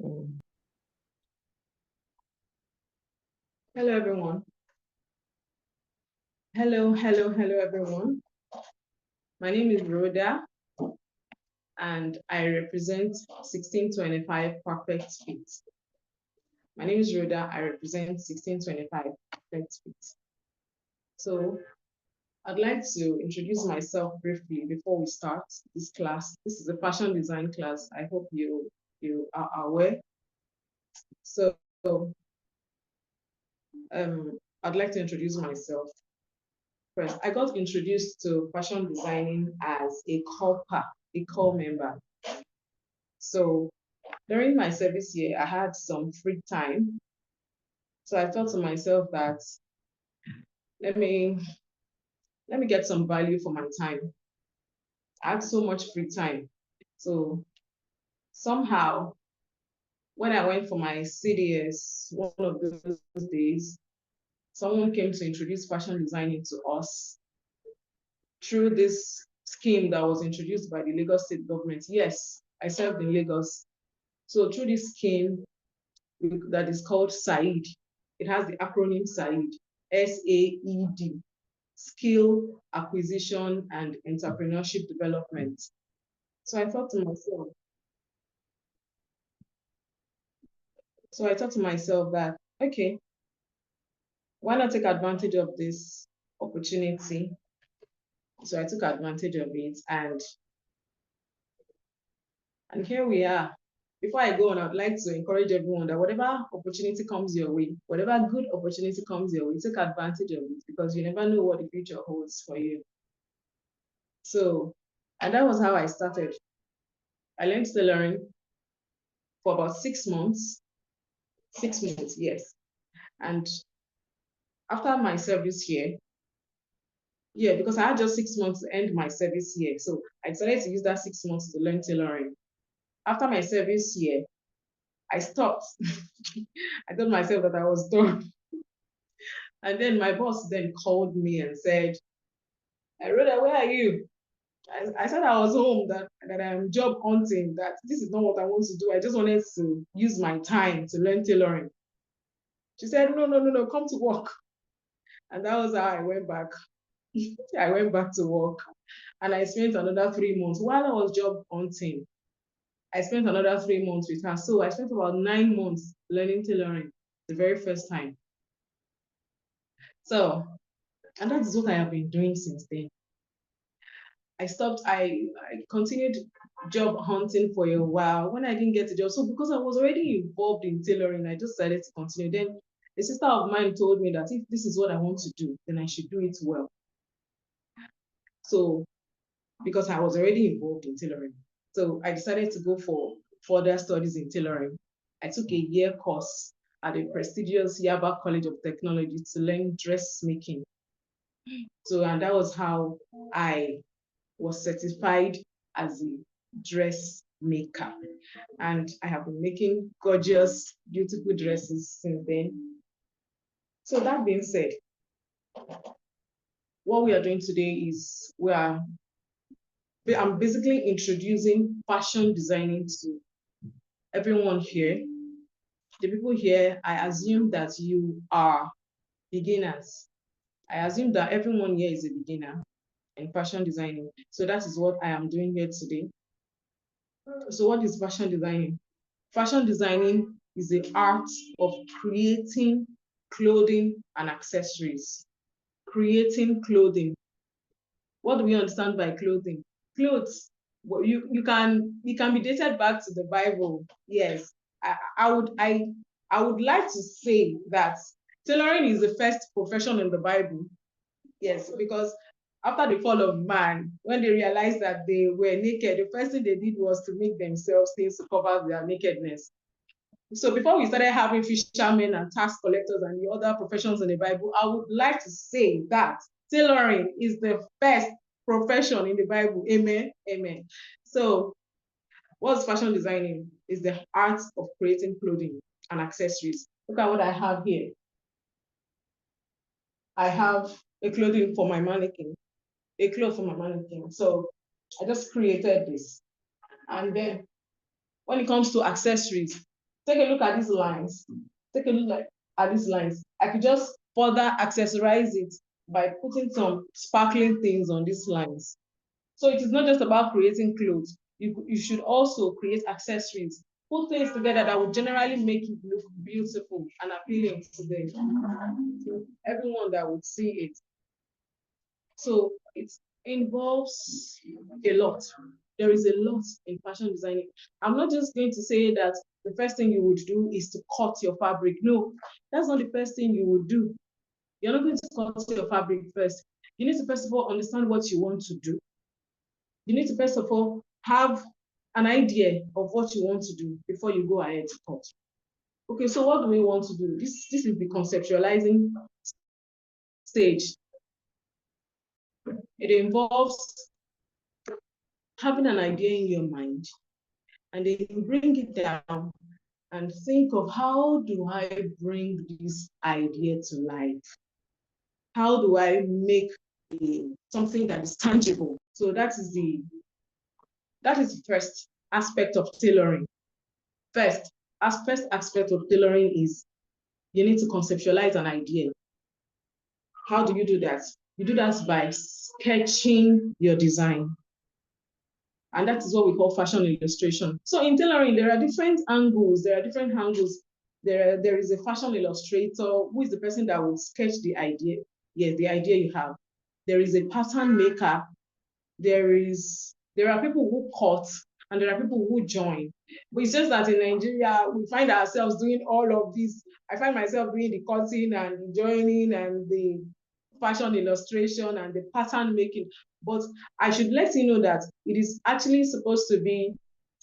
Mm. Hello, everyone. Hello, everyone. My name is Rhoda, and I represent 1625 Perfect Fit. My name is Rhoda. I represent 1625 Perfect Fit. So I'd like to introduce myself briefly before we start this class. This is a fashion design class. I hope you are aware. So I'd like to introduce myself. First, I got introduced to fashion designing as a core member. So during my service year, I had some free time. So I thought to myself that let me get some value for my time. I had so much free time. So somehow, when I went for my CDS, one of those days, someone came to introduce fashion designing to us through this scheme that was introduced by the Lagos state government. Yes, I served in Lagos. So through this scheme that is called SAID, it has the acronym SAID, SAED, Skill Acquisition and Entrepreneurship Development. So I thought to myself that, okay, why not take advantage of this opportunity? So I took advantage of it, and here we are. Before I go on, I'd like to encourage everyone that whatever opportunity comes your way, whatever good opportunity comes your way, take advantage of it, because you never know what the future holds for you. So, and that was how I started. I learned tailoring for about 6 months. 6 months, yes. And after my service year, because I had just 6 months to end my service year. So I decided to use that 6 months to learn tailoring. After my service year, I stopped. I told myself that I was done. And then my boss then called me and said, Rhoda, where are you? I said I was home, that I'm job hunting, that this is not what I want to do. I just wanted to use my time to learn tailoring. She said, no, come to work. And that was how I went back. I went back to work, and I spent another 3 months while I was job hunting. I spent another 3 months with her. So I spent about 9 months learning tailoring the very first time. So, and that is what I have been doing since then. I continued job hunting for a while when I didn't get a job. So because I was already involved in tailoring, I just decided to continue. Then a sister of mine told me that if this is what I want to do, then I should do it well. So because I was already involved in tailoring, so I decided to go for further studies in tailoring. I took a year course at the prestigious Yaba College of Technology to learn dressmaking. So, and that was how I was certified as a dressmaker. And I have been making gorgeous, beautiful dresses since then. So that being said, what we are doing today is I'm basically introducing fashion designing to everyone here. The people here, I assume that you are beginners. I assume that everyone here is a beginner in fashion designing. So that is what I am doing here today. So what is fashion designing? Fashion designing is the art of creating clothing and accessories. Creating clothing. What do we understand by clothing? Clothes. Well, you can be dated back to the Bible. Yes, I would like to say that tailoring is the first profession in the Bible. Yes, because after the fall of man, when they realized that they were naked, the first thing they did was to make themselves things to cover their nakedness. So before we started having fishermen and tax collectors and the other professions in the Bible, I would like to say that tailoring is the first profession in the Bible. Amen. Amen. So what's fashion designing? Is the art of creating clothing and accessories. Look at what I have here. I have a clothing for my mannequin, a cloth for my mannequin. So I just created this. And then when it comes to accessories, Take a look at these lines. Take a look at these lines. I could just further accessorize it by putting some sparkling things on these lines. So it is not just about creating clothes. You should also create accessories. Put things together that will generally make it look beautiful and appealing to everyone that would see it. So it involves a lot. There is a lot in fashion designing. I'm not just going to say that the first thing you would do is to cut your fabric. No, that's not the first thing you would do. You're not going to cut your fabric first. You need to first of all understand what you want to do. You need to first of all have an idea of what you want to do before you go ahead to cut. Okay, so what do we want to do? This is the conceptualizing stage. It involves having an idea in your mind, and then you bring it down and think of, how do I bring this idea to life? How do I make something that is tangible? So that is the first aspect of tailoring. First aspect of tailoring is you need to conceptualize an idea. How do you do that? You do that by sketching your design. And that is what we call fashion illustration. So in tailoring, there are different angles. There is a fashion illustrator, who is the person that will sketch the idea. Yes, the idea you have. There is a pattern maker. There are people who cut, and there are people who join. But it's just that in Nigeria, we find ourselves doing all of this. I find myself doing the cutting and the joining and the fashion illustration and the pattern making. But I should let you know that it is actually supposed to be,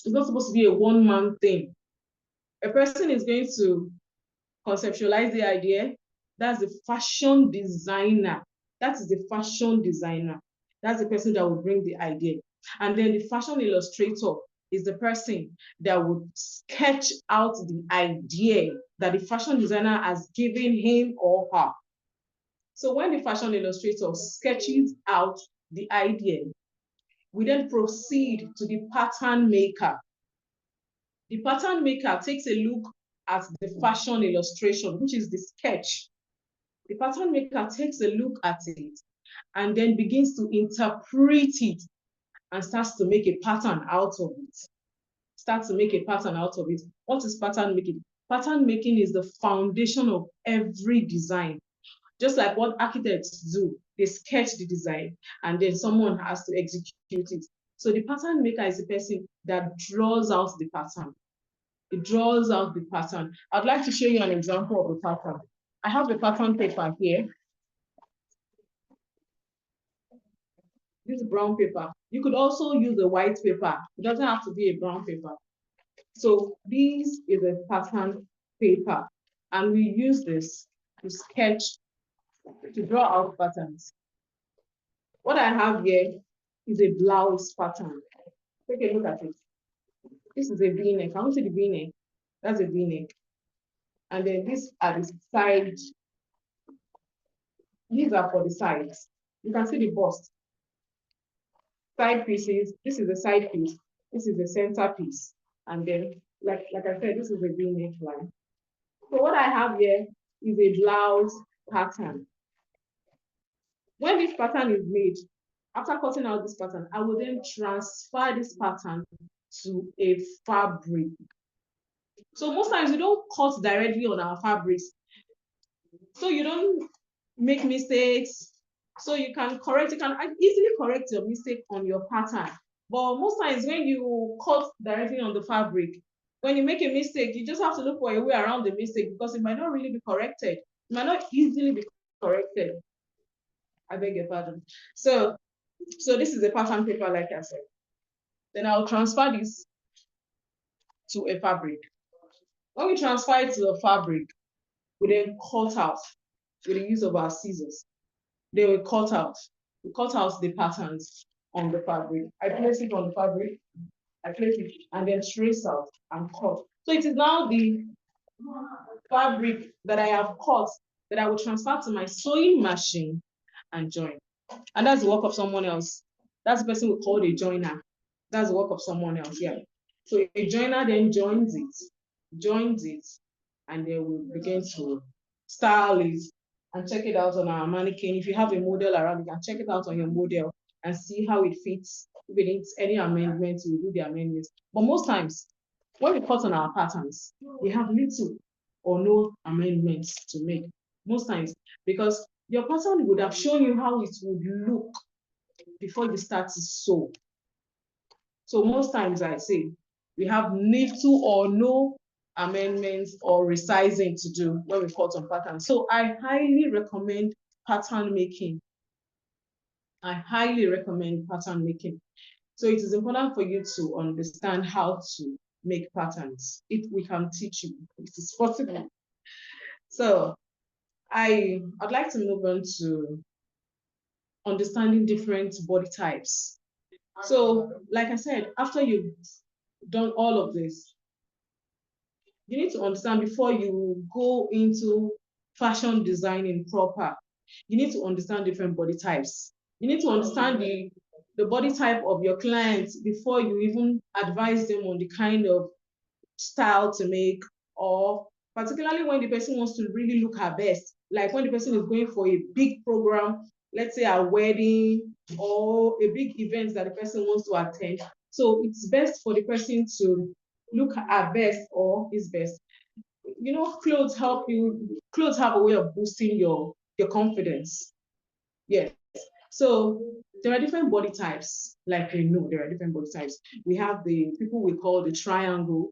it's not supposed to be a one-man thing. A person is going to conceptualize the idea. That's the fashion designer. That is the fashion designer. That's the person that will bring the idea. And then the fashion illustrator is the person that would sketch out the idea that the fashion designer has given him or her. So when the fashion illustrator sketches out the idea, we then proceed to the pattern maker. The pattern maker takes a look at the fashion illustration, which is the sketch. The pattern maker takes a look at it and then begins to interpret it and starts to make a pattern out of it. What is pattern making? Pattern making is the foundation of every design. Just like what architects do, they sketch the design and then someone has to execute it. So the pattern maker is the person that draws out the pattern. It draws out the pattern. I'd like to show you an example of a pattern. I have a pattern paper here. This is brown paper. You could also use a white paper. It doesn't have to be a brown paper. So this is a pattern paper, and we use this to sketch, to draw out patterns. What I have here is a blouse pattern. Take a look at it. This is a V-neck. Can you see the V-neck? That's a V-neck. And then these are the sides. These are for the sides. You can see the bust. Side pieces. This is the side piece. This is the center piece. And then, like I said, this is a V-neck line. So what I have here is a blouse pattern. When this pattern is made, after cutting out this pattern, I will then transfer this pattern to a fabric. So most times we don't cut directly on our fabrics, so you don't make mistakes. So you can easily correct your mistake on your pattern. But most times when you cut directly on the fabric, when you make a mistake, you just have to look for a way around the mistake because it might not really be corrected. It might not easily be corrected. I beg your pardon. So this is a pattern paper, like I said. Then I'll transfer this to a fabric. When we transfer it to the fabric, we then cut out with the use of our scissors. They will cut out. We cut out the patterns on the fabric. I place it on the fabric, I place it, and then trace out and cut. So it is now the fabric that I have cut that I will transfer to my sewing machine and join. And that's the work of someone else. That's the person we call a joiner. That's the work of someone else, yeah. So a joiner then joins it. joins it, and then we begin to style it and check it out on our mannequin. If you have a model around, you can check it out on your model and see how it fits. If it needs any amendments, we do the amendments. But most times, when we cut on our patterns, we have little or no amendments to make. Most times, because your pattern would have shown you how it would look before you start to sew. So most times I say we have little or no amendments or resizing to do when we cut on patterns. So I highly recommend pattern making. I highly recommend pattern making. So it is important for you to understand how to make patterns. If we can teach you, it is possible. So I'd like to move on to understanding different body types. So, like I said, after you've done all of this, you need to understand before you go into fashion designing proper, you need to understand different body types. You need to understand the body type of your clients before you even advise them on the kind of style to make, or particularly when the person wants to really look her best, like when the person is going for a big program, let's say a wedding or a big event that the person wants to attend. So it's best for the person to look her best or his best. You know, clothes help you, clothes have a way of boosting your confidence. Yes. So there are different body types, like we know there are different body types. We have the people we call the triangle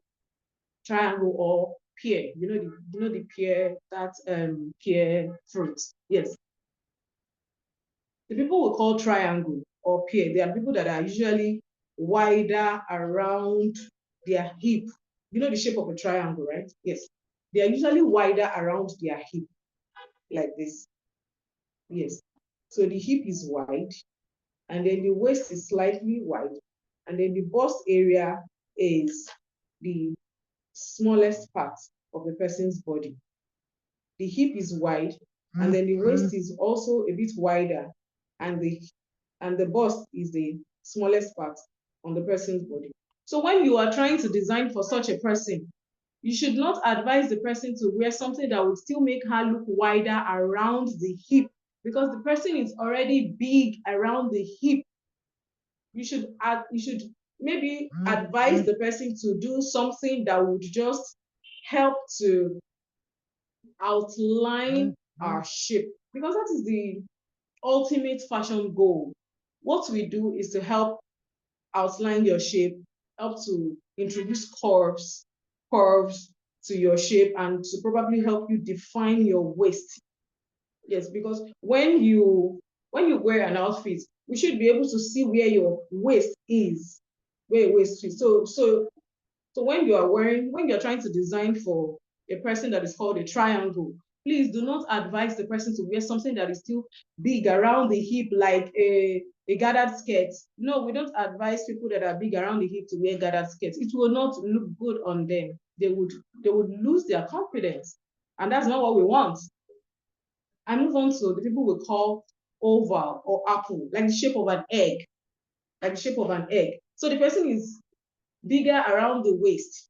or pear. You know the pear, that pear fruit. Yes. The people we call triangle or pear, they are people that are usually wider around their hip. You know the shape of a triangle, right? Yes. They are usually wider around their hip, like this. Yes. So the hip is wide, and then the waist is slightly wide, and then the bust area is the smallest part of the person's body. The hip is wide, and then the waist is also a bit wider, and the bust is the smallest part on the person's body. So when you are trying to design for such a person, you should not advise the person to wear something that would still make her look wider around the hip, because the person is already big around the hip. You should maybe advise the person to do something that would just help to outline our shape, because that is the ultimate fashion goal. What we do is to help outline your shape, help to introduce curves to your shape, and to probably help you define your waist. Yes, because when you wear an outfit, we should be able to see where your waist is, where your waist is. So when you're trying to design for a person that is called a triangle, please do not advise the person to wear something that is too big around the hip, like a gathered skirt. No, we don't advise people that are big around the hip to wear gathered skirts. It will not look good on them. They would lose their confidence, and that's not what we want. I move on to the people we call oval or apple, like the shape of an egg, like the shape of an egg. So the person is bigger around the waist,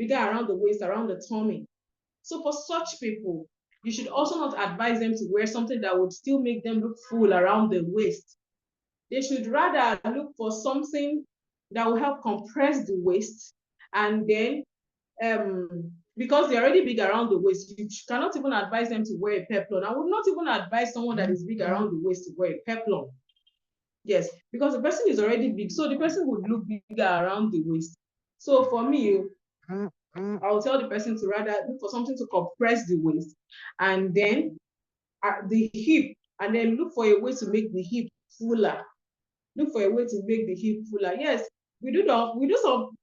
around the tummy. So for such people, you should also not advise them to wear something that would still make them look full around the waist. They should rather look for something that will help compress the waist, and then because they're already big around the waist, you cannot even advise them to wear a peplum. I would not even advise someone that is big around the waist to wear a peplum. Yes, because the person is already big, so the person would look bigger around the waist. So for me, I'll tell the person to rather look for something to compress the waist, and then the hip, and then look for a way to make the hip fuller. Look for a way to make the hip fuller. Yes, we do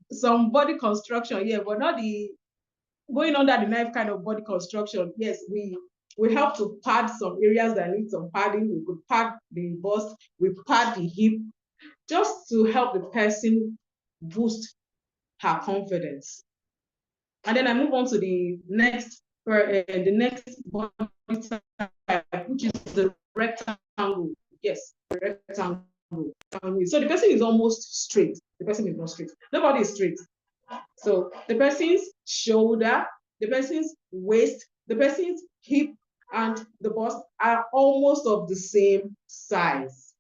some body construction here, but not the going under the knife kind of body construction. Yes, we help to pad some areas that need some padding. We could pad the bust, we pad the hip, just to help the person boost her confidence. And then I move on to the next body type, which is the rectangle. Yes, the rectangle. So the person is almost straight. The person is not straight. Nobody is straight. So the person's shoulder, the person's waist, the person's hip, and the bust are almost of the same size.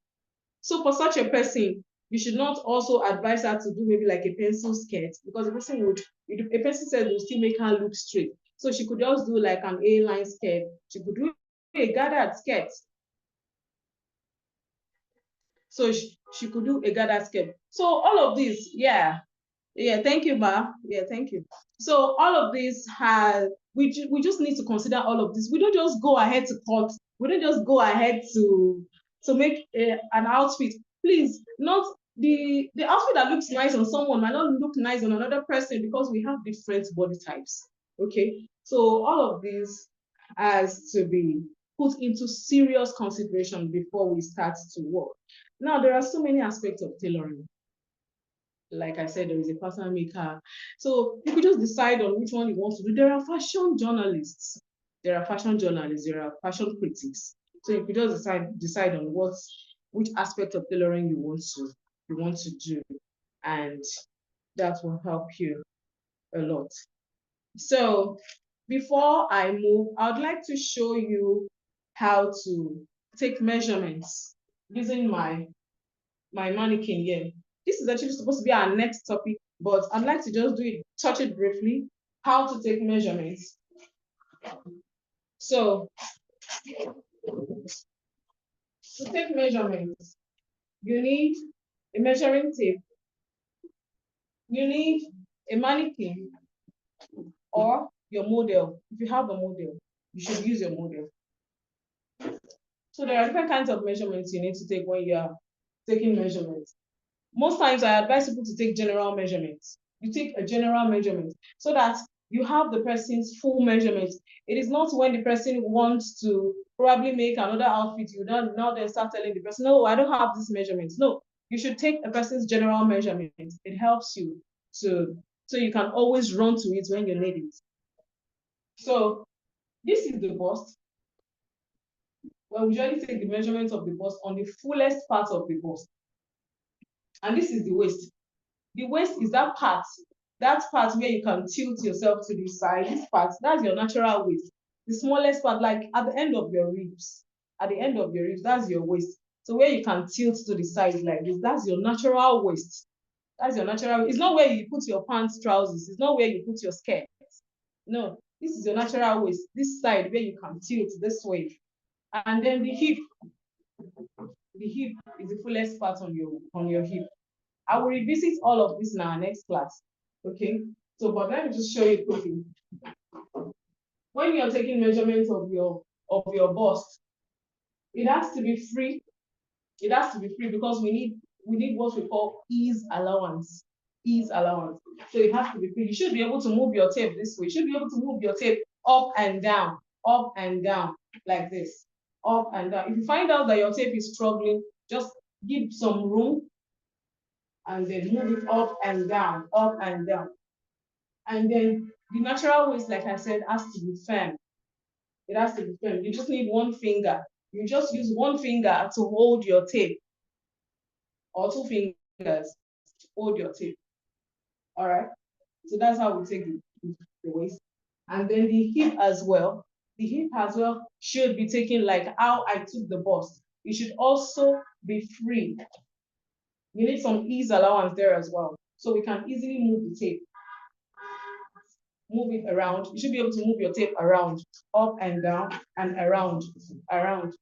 So for such a person, you should not also advise her to do maybe like a pencil skirt, because the person would, a pencil skirt will still make her look straight. So she could just do like an A-line skirt. She could do a gathered skirt. So she could do a gathered skirt. So all of this, yeah, thank you, Ma. Yeah, thank you. So all of this has, we just need to consider all of this. We don't just go ahead to cut. We don't just go ahead to make an outfit. Please, not the outfit that looks nice on someone might not look nice on another person, because we have different body types. Okay, so all of this has to be put into serious consideration before we start to work. Now, there are so many aspects of tailoring. Like I said, there is a pattern maker. So you could just decide on which one you want to do. There are fashion journalists, there are fashion journalists, there are fashion critics. So you could just decide on which aspect of tailoring you want to do, and that will help you a lot. So before I move, I would like to show you how to take measurements using my mannequin here. This is actually supposed to be our next topic, but I'd like to just touch it briefly, how to take measurements. So to take measurements, you need a measuring tape, you need a mannequin, or your model. If you have a model, you should use your model. So there are different kinds of measurements you need to take when you are taking measurements. Most times I advise people to take general measurements. You take a general measurement so that you have the person's full measurement. It is not when the person wants to probably make another outfit, you don't now then start telling the person, no, I don't have this measurement. No, you should take a person's general measurement. It helps you so you can always run to it when you need it. So this is the bust. Well, we usually take the measurement of the bust on the fullest part of the bust. And this is the waist. The waist is that part where you can tilt yourself to the side. This part, that's your natural waist. The smallest part, like at the end of your ribs. At the end of your ribs, that's your waist. So where you can tilt to the side like this, that's your natural waist. That's your natural. It's not where you put your pants, trousers. It's not where you put your skirt. No, this is your natural waist. This side where you can tilt this way. And then the hip. The hip is the fullest part on your hip. I will revisit all of this in our next class. Okay. So, but let me just show you quickly. When you're taking measurements of your bust, it has to be free. It has to be free because we need what we call ease allowance. Ease allowance. So it has to be free. You should be able to move your tape this way. You should be able to move your tape up and down, like this. Up and down. If you find out that your tape is struggling, just give some room and then move it up and down, up and down. And then the natural waist, like I said, has to be firm. It has to be firm. You just need one finger. You just use one finger to hold your tape, or two fingers to hold your tape. All right. So that's how we take the waist. And then the hip as well. The hip as well should be taken like how I took the bust. It should also be free. You need some ease allowance there as well. So we can easily move the tape. Move it around. You should be able to move your tape around, up and down, and around.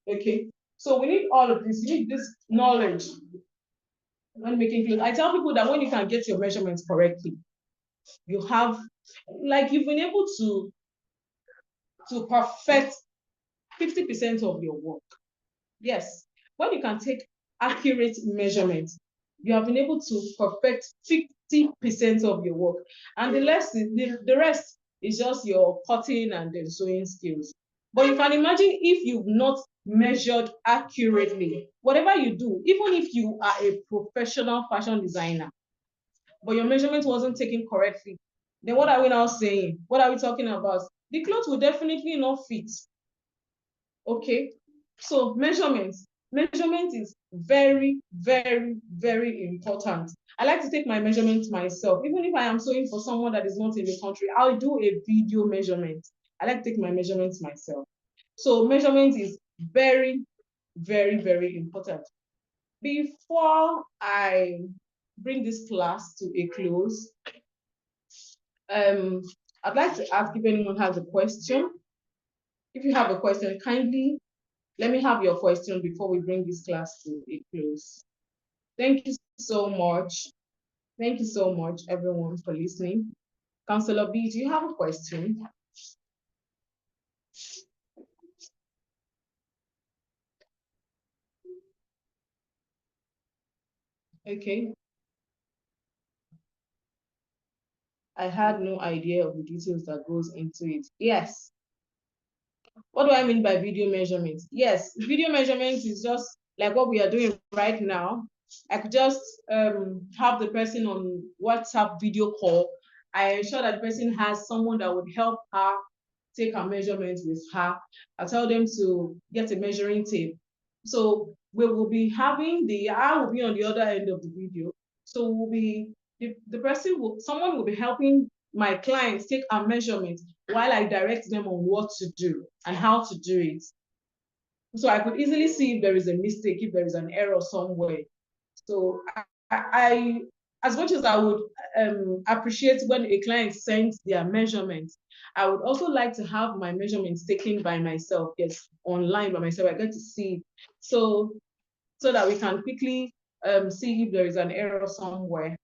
Okay. So we need all of this. You need this knowledge when making clothes. I tell people that when you can get your measurements correctly, you have, like, you've been able to perfect 50% of your work. Yes. When you can take accurate measurements, you have been able to perfect 50% of your work. And the rest is just your cutting and then sewing skills. But you can imagine if you've not measured accurately, whatever you do, even if you are a professional fashion designer, but your measurement wasn't taken correctly, then what are we now saying? What are we talking about? The clothes will definitely not fit. Okay, so measurements. Measurement is very, very, very important. I like to take my measurements myself. Even if I am sewing for someone that is not in the country, I'll do a video measurement. I like to take my measurements myself. So measurement is very, very, very important. Before I bring this class to a close, I'd like to ask if anyone has a question. If you have a question, kindly let me have your question before we bring this class to a close. Thank you so much. Thank you so much, everyone, for listening. Councillor B, do you have a question? Okay. I had no idea of the details that goes into it. Yes. What do I mean by video measurements? Yes, video measurements is just like what we are doing right now. I could just have the person on WhatsApp video call. I ensure that the person has someone that would help her take her measurements with her. I tell them to get a measuring tape. So we will be having I will be on the other end of the video. So we'll be, someone will be helping my clients take our measurements while I direct them on what to do and how to do it. So I could easily see if there is a mistake, if there is an error somewhere. So I as much as I would appreciate when a client sends their measurements, I would also like to have my measurements taken by myself, yes, online by myself. I get to see it. So that we can quickly see if there is an error somewhere.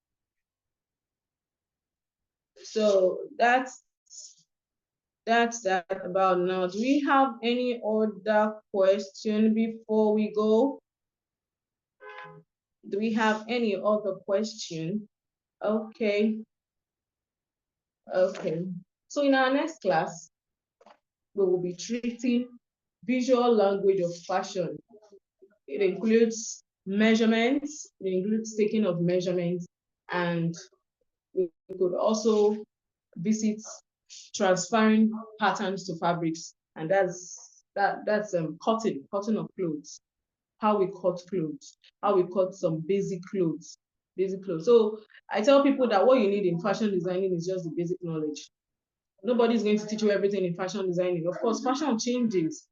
So that's that about now. Do we have any other question before we go? Do we have any other question? Okay. Okay. So in our next class, we will be treating visual language of fashion. It includes measurements, it includes taking of measurements, and we could also visit transferring patterns to fabrics, and that's cutting of clothes, how we cut clothes, how we cut some basic clothes. So I tell people that what you need in fashion designing is just the basic knowledge. Nobody's going to teach you everything in fashion designing. Of course, fashion changes.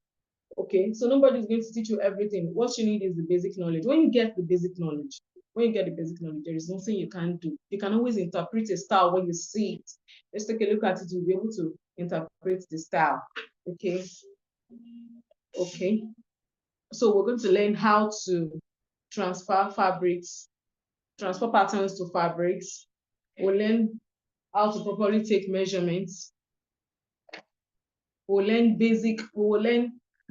Okay, so nobody's going to teach you everything. What you need is the basic knowledge. When you get the basic knowledge, there is nothing you can't do. You can always interpret a style when you see it. Let's take a look at it. You'll be able to interpret the style. Okay. Okay. So we're going to learn how to transfer patterns to fabrics. We'll learn how to properly take measurements. We will learn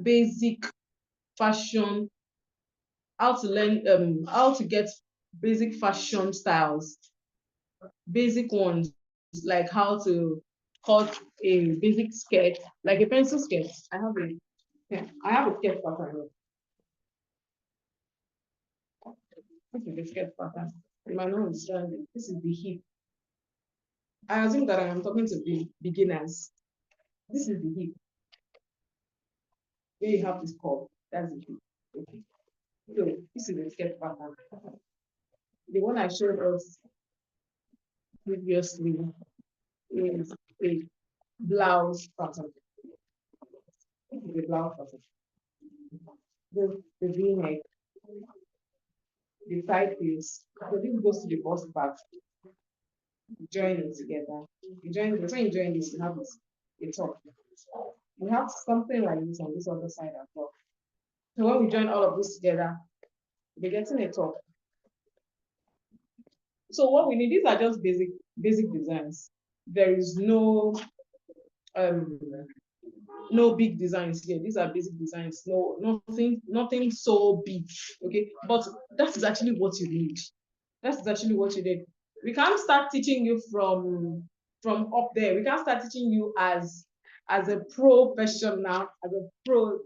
basic fashion, how to get basic fashion styles, basic ones, like how to cut a basic skirt, like a pencil skirt. I have a skirt pattern. This is the skirt pattern. You might not understand it. This is the hip. I assume that I am talking to beginners. This is the hip. Where you have this curve. That's the hip. Okay. So this is the skirt pattern. The one I showed us previously is a blouse pattern. The blouse pattern. The V-neck, the side piece. So this goes to the bust part. Join it together. When you join this, you have a top. We have something like this on this other side as well. So when we join all of this together, we're getting a top. So what we need, these are just basic designs. There is no big designs here. These are basic designs. Nothing so big. Okay, but that is actually what you need. That's actually what you need. We can't start teaching you from up there. We can't start teaching you as a professional, as a pro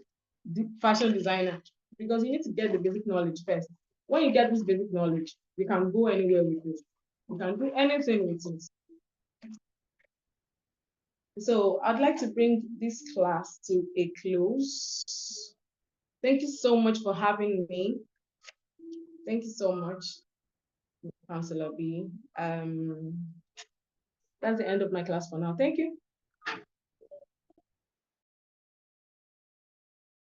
fashion designer, because you need to get the basic knowledge first. When you get this basic knowledge, we can go anywhere with it. We can do anything with it. So I'd like to bring this class to a close. Thank you so much for having me. Thank you so much, Councillor B. That's the end of my class for now. Thank you.